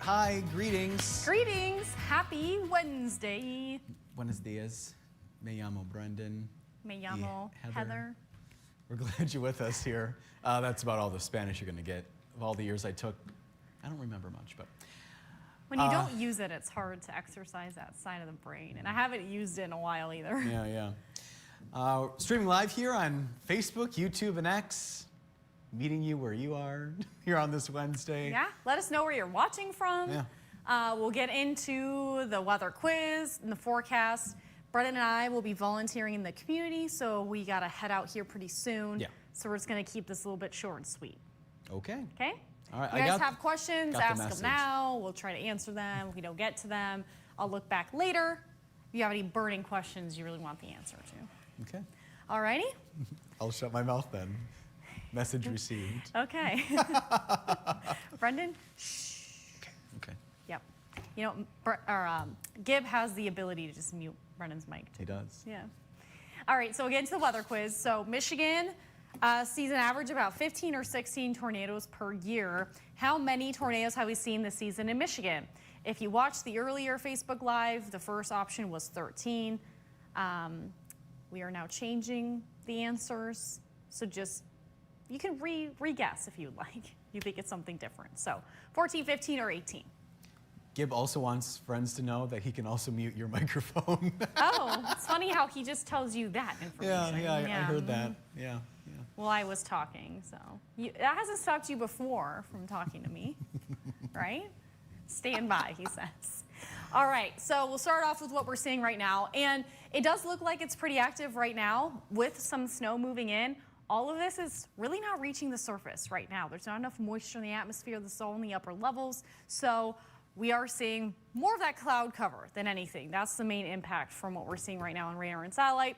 Hi, greetings. Greetings. Happy Wednesday. Buenos dias. Me llamo Brendan. Me llamo Heather. We're glad you're with us here. That's about all the Spanish you're going to get. Of all the years I took, I don't remember much, but. When you don't use it, it's hard to exercise that side of the brain. And I haven't used it in a while either. Yeah. Streaming live here on Facebook, YouTube, and X. Meeting you where you are here on this Wednesday. Yeah, let us know where you're watching from. Yeah. We'll get into the weather quiz and the forecast. Brendan and I will be volunteering in the community, so we got to head out here pretty soon. Yeah. So we're just going to keep this a little bit short and sweet. Okay. Okay? All right. You guys have questions, ask them message. now. We'll try to answer them. If we don't get to them, I'll look back later. If you have any burning questions you really want the answer to. Okay. All righty? I'll shut my mouth then. Message received. Okay. Brendan? Shh. Okay. Yep. You know, Gib has the ability to just mute Brendan's mic too. He does. Yeah. All right, so we'll get into the weather quiz. So Michigan sees an average about 15 or 16 tornadoes per year. How many tornadoes have we seen this season in Michigan? If you watched the earlier Facebook Live, the first option was 13. We are now changing the answers. So just, you can re-guess if you'd like. You think it's something different. So 14, 15, or 18. Gib also wants friends to know that he can also mute your microphone. Oh, it's funny how he just tells you that information. Yeah, I heard that. Yeah. Well, I was talking, so. That hasn't stopped you before from talking to me, right? Stand by, he says. All right, so we'll start off with what we're seeing right now. And it does look like it's pretty active right now with some snow moving in. All of this is really not reaching the surface right now. There's not enough moisture in the atmosphere. This is all in the upper levels. So we are seeing more of that cloud cover than anything. That's the main impact from what we're seeing right now on radar and satellite.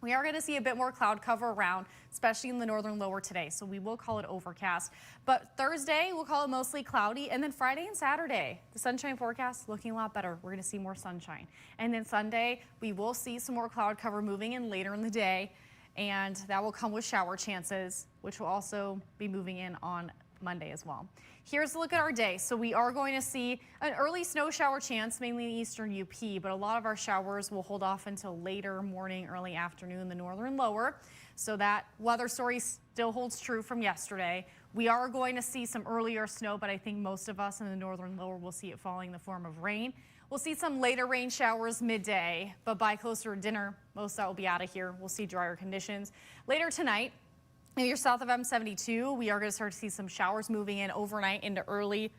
We are going to see a bit more cloud cover around, especially in the northern lower today. So we will call it overcast. But Thursday, we'll call it mostly cloudy. And then Friday and Saturday, the sunshine forecast looking a lot better. We're going to see more sunshine. And then Sunday, we will see some more cloud cover moving in later in the day. And that will come with shower chances, which will also be moving in on Monday as well. Here's a look at our day. So we are going to see an early snow shower chance, mainly in the eastern UP, but a lot of our showers will hold off until later morning, early afternoon in the northern lower. So that weather story still holds true from yesterday. We are going to see some earlier snow, but I think most of us in the northern lower will see it falling in the form of rain. We'll see some later rain showers midday, but by closer to dinner, most of that will be out of here. We'll see drier conditions. Later tonight, if you're south of M72, we are going to start to see some showers moving in overnight into early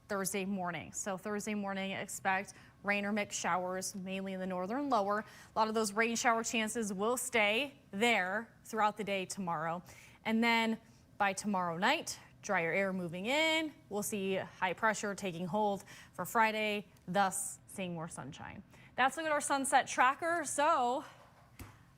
Thursday morning. So Thursday morning, expect rain or mixed showers, mainly in the northern lower. A lot of those rain shower chances will stay there throughout the day tomorrow. And then by tomorrow night, drier air moving in. We'll see high pressure taking hold for Friday, thus seeing more sunshine. That's a look at our sunset tracker. So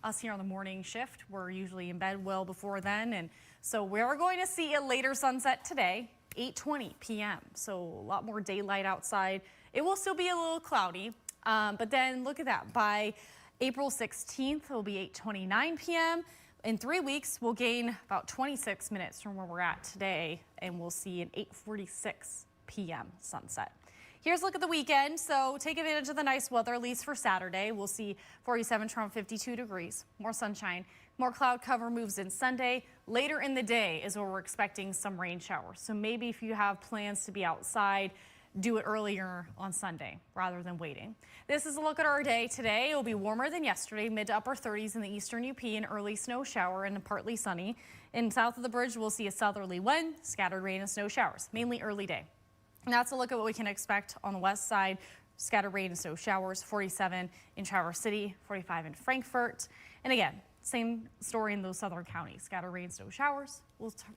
us here on the morning shift, we're usually in bed well before then. And so we're going to see a later sunset today, 8:20 p.m. So a lot more daylight outside. It will still be a little cloudy, but then look at that. By April 16th, it will be 8:29 p.m. In 3 weeks, we'll gain about 26 minutes from where we're at today, and we'll see an 8:46 p.m. sunset. Here's a look at the weekend. So take advantage of the nice weather, at least for Saturday. We'll see 47 to around 52 degrees, more sunshine, more cloud cover moves in Sunday. Later in the day is where we're expecting some rain showers. So maybe if you have plans to be outside, do it earlier on Sunday rather than waiting. This is a look at our day today. It will be warmer than yesterday, mid to upper 30s in the eastern UP, an early snow shower and partly sunny. In south of the bridge, we'll see a southerly wind, scattered rain and snow showers, mainly early day. And that's a look at what we can expect on the west side. Scattered rain and snow showers, 47 in Traverse City, 45 in Frankfort. And again, same story in those southern counties. Scattered rain, snow showers.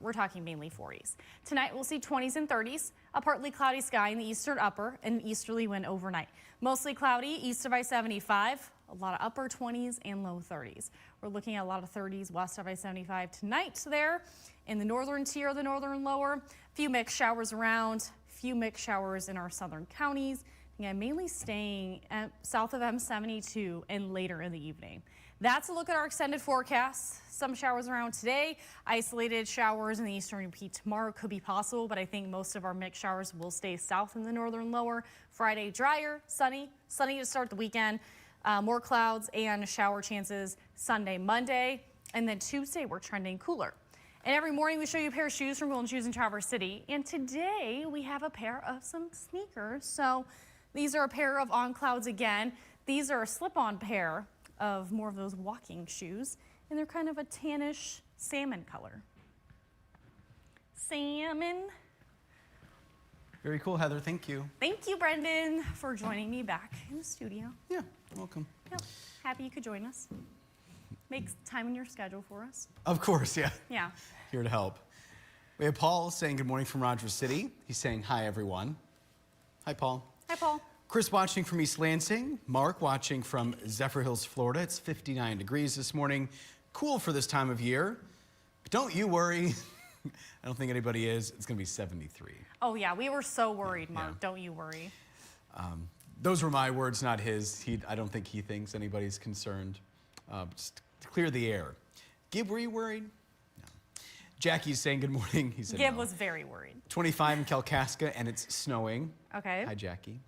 We're talking mainly 40s. Tonight we'll see 20s and 30s. A partly cloudy sky in the eastern upper and an easterly wind overnight. Mostly cloudy east of I-75. A lot of upper 20s and low 30s. We're looking at a lot of 30s west of I-75 tonight there. In the northern tier, the northern lower, few mixed showers around. Few mixed showers in our southern counties. Again, mainly staying south of M72 and later in the evening. That's a look at our extended forecast. Some showers around today. Isolated showers in the eastern UP tomorrow could be possible, but I think most of our mixed showers will stay south in the northern lower. Friday, drier, sunny to start the weekend. More clouds and shower chances Sunday, Monday, and then Tuesday we're trending cooler. And every morning we show you a pair of shoes from Golden Shoes in Traverse City. And today we have a pair of some sneakers. So these are a pair of On Clouds again. These are a slip-on pair of more of those walking shoes. And they're kind of a tannish salmon color. Salmon. Very cool, Heather. Thank you. Thank you, Brendan, for joining me back in the studio. Yeah, welcome. Yep. Happy you could join us. Make time in your schedule for us. Of course, yeah. Yeah. Here to help. We have Paul saying good morning from Rogers City. He's saying hi, everyone. Hi, Paul. Hi, Paul. Chris watching from East Lansing. Mark watching from Zephyr Hills, Florida. It's 59 degrees this morning. Cool for this time of year. But don't you worry. I don't think anybody is. It's going to be 73. Oh, yeah. We were so worried, Mark. Yeah. Don't you worry. Those were my words, not his. I don't think he thinks anybody's concerned. Just to clear the air. Gib, were you worried? No. Jackie's saying good morning. He said Gib no. was very worried. 25 in Kalkaska, and it's snowing. Okay. Hi, Jackie.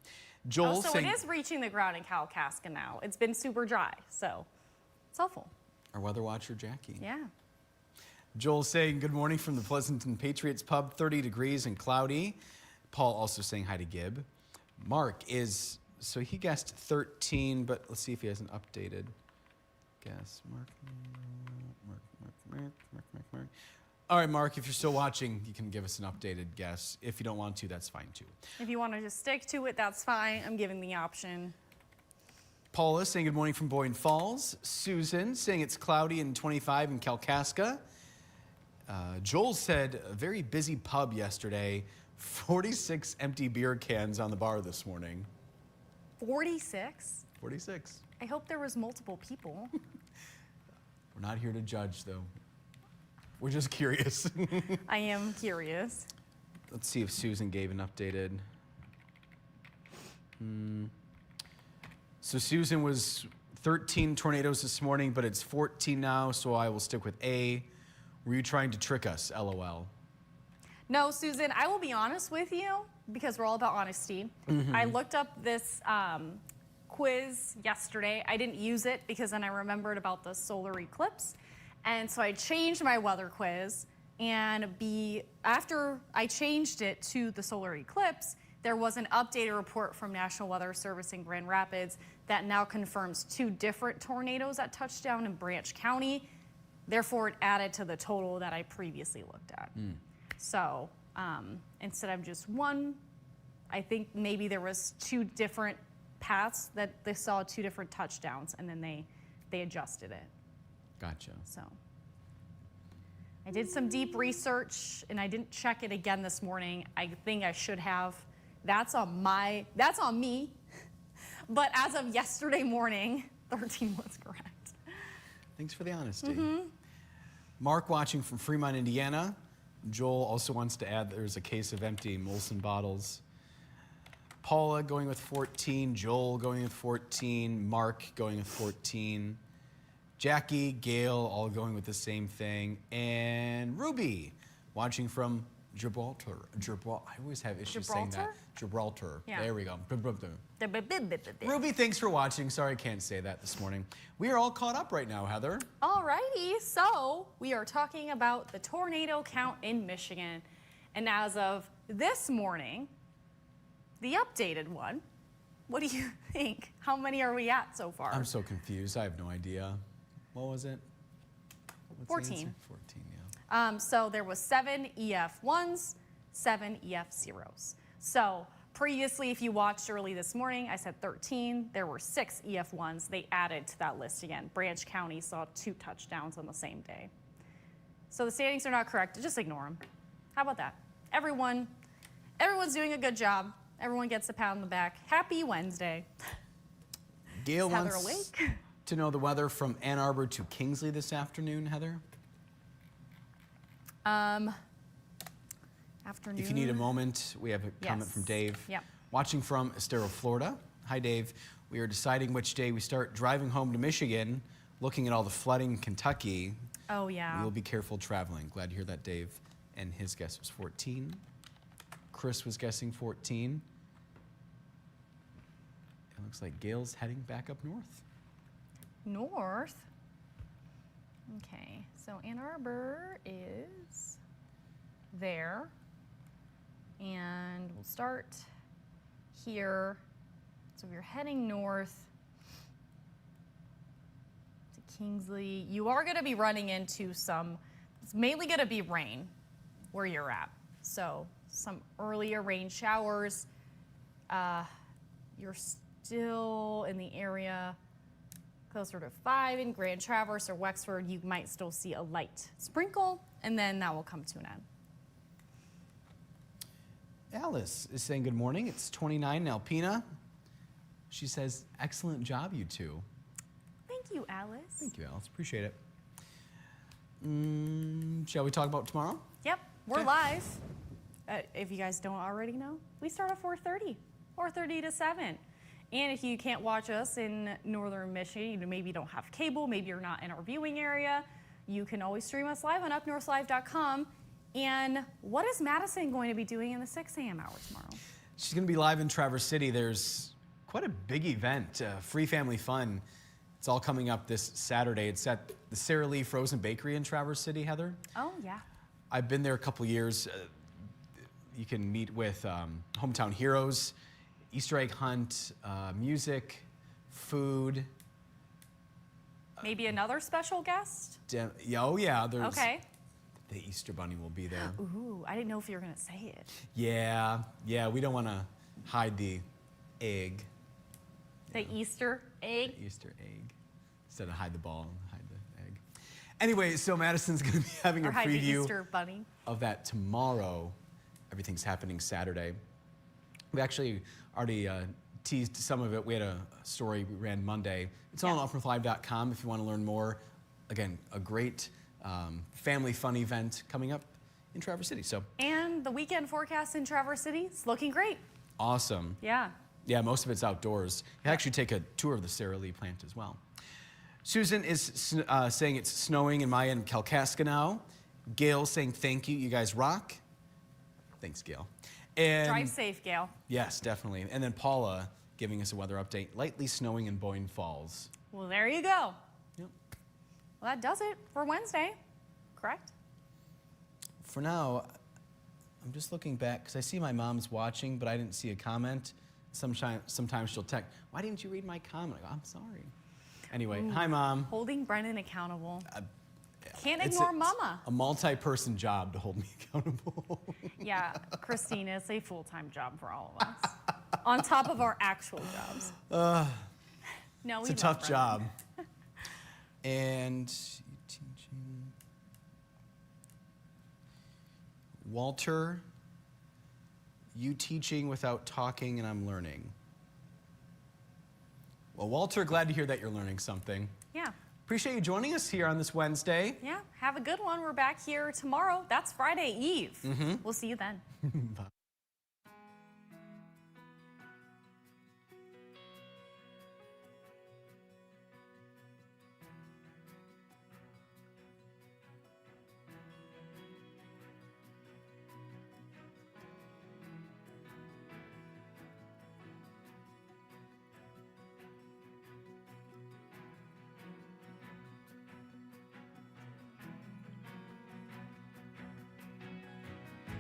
Joel So saying... it is reaching the ground in Kalkaska now. It's been super dry, so it's helpful. Our weather watcher, Jackie. Yeah. Joel saying good morning from the Pleasanton Patriots Pub, 30 degrees and cloudy. Paul also saying hi to Gib. Mark is, so he guessed 13, but let's see if he has an updated guess. Mark. All right, Mark, if you're still watching, you can give us an updated guess. If you don't want to, that's fine too. If you want to just stick to it, that's fine. I'm giving the option. Paula saying good morning from Boyne Falls. Susan saying it's cloudy and 25 in Kalkaska. Joel said a very busy pub yesterday. 46 empty beer cans on the bar this morning. 46? 46. I hope there was multiple people. We're not here to judge, though. We're just curious. I am curious. Let's see if Susan gave an updated. So Susan was 13 tornadoes this morning, but it's 14 now, so I will stick with A. Were you trying to trick us? LOL. No, Susan, I will be honest with you because we're all about honesty. I looked up this quiz yesterday. I didn't use it because then I remembered about the solar eclipse. And so I changed my weather quiz. And after I changed it to the solar eclipse, there was an updated report from National Weather Service in Grand Rapids that now confirms 2 different tornadoes that touched down in Branch County. Therefore, it added to the total that I previously looked at. So instead of just one, I think maybe there was 2 different paths that they saw 2 different touchdowns, and then they adjusted it. Gotcha. So I did some deep research, and I didn't check it again this morning. I think I should have. That's on me. But as of yesterday morning, 13 was correct. Thanks for the honesty. Mark watching from Fremont, Indiana. Joel also wants to add there's a case of empty Molson bottles. Paula going with 14. Joel going with 14. Mark going with 14. Jackie, Gail, all going with the same thing. And Ruby watching from Gibraltar. I always have issues saying that. Gibraltar. Yeah. There we go. Ruby, thanks for watching. Sorry I can't say that this morning. We are all caught up right now, Heather. Alrighty, so we are talking about the tornado count in Michigan. And as of this morning, the updated one, what do you think? How many are we at so far? I'm so confused. I have no idea. What was it? What's 14. the answer? 14, yeah. So there was 7 EF1s, 7 EF0s. So previously, if you watched early this morning, I said 13. There were 6 EF1s. They added to that list again. Branch County saw 2 touchdowns on the same day. So the standings are not correct. Just ignore them. How about that? Everyone's doing a good job. Everyone gets a pat on the back. Happy Wednesday. Gail Is Heather wants awake? to know the weather from Ann Arbor to Kingsley this afternoon, Heather. Afternoon. If you need a moment, we have a comment from Dave. Yep. Watching from Estero, Florida. Hi, Dave. We are deciding which day we start driving home to Michigan. looking at all the flooding in Kentucky, Oh, yeah. we'll be careful traveling. Glad to hear that, Dave. And his guess was 14. Chris was guessing 14. It looks like Gail's heading back up north. North. Okay, so Ann Arbor is there. And we'll start here. So if you're heading north to Kingsley, you are going to be running into it's mainly going to be rain where you're at. So some earlier rain showers. You're still in the area closer to 5 in Grand Traverse or Wexford. You might still see a light sprinkle, and then that will come to an end. Alice is saying good morning. It's 29 in Alpena. She says, excellent job, you two. Thank you, Alice. Thank you, Alice. Appreciate it. Shall we talk about tomorrow? Yep, we're Okay. live. If you guys don't already know, we start at 4:30 to 7. And if you can't watch us in Northern Michigan, maybe you don't have cable, maybe you're not in our viewing area, you can always stream us live on upnorthlive.com. And what is Madison going to be doing in the 6 a.m. hour tomorrow? She's going to be live in Traverse City. There's quite a big event, free family fun. It's all coming up this Saturday. It's at the Sara Lee Frozen Bakery in Traverse City, Heather. Oh, yeah. I've been there a couple years. You can meet with hometown heroes, Easter egg hunt, music, food. Maybe another special guest? Oh, yeah. There's Okay. The Easter Bunny will be there. Ooh, I didn't know if you were going to say it. Yeah, we don't want to hide the egg. The Easter egg? The Easter egg. Instead of hide the ball, hide the egg. Anyway, so Madison's going to be having Or a hide the preview Easter bunny? of that tomorrow. Everything's happening Saturday. We actually already teased some of it. We had a story we ran Monday. It's all on upnorthlive.com if you want to learn more. Again, a great family fun event coming up in Traverse City. So And the weekend forecast in Traverse City is looking great. awesome. Yeah. Yeah, most of it's outdoors. You can actually take a tour of the Sara Lee plant as well. Susan is saying it's snowing in Maya and Kalkaska now. Gail saying thank you. You guys rock. Thanks, Gail. And Drive safe, Gail. yes, definitely. And then Paula giving us a weather update. Lightly snowing in Boyne Falls. Well, there you go. Yep. Well, that does it for Wednesday, correct? For now, I'm just looking back because I see my mom's watching, but I didn't see a comment. Sometimes she'll text, why didn't you read my comment? I go, I'm sorry. Anyway, hi, Mom. Holding Brennan accountable. Can't It's ignore Mama. A multi-person job to hold me accountable. Yeah, Christina, it's a full-time job for all of us. On top of our actual jobs. No, It's a tough job. And teaching. Walter, you teaching without talking and I'm learning. Well, Walter, glad to hear that you're learning something. Yeah. Appreciate you joining us here on this Wednesday. Yeah, have a good one. We're back here tomorrow. That's Friday Eve. We'll see you then. Bye.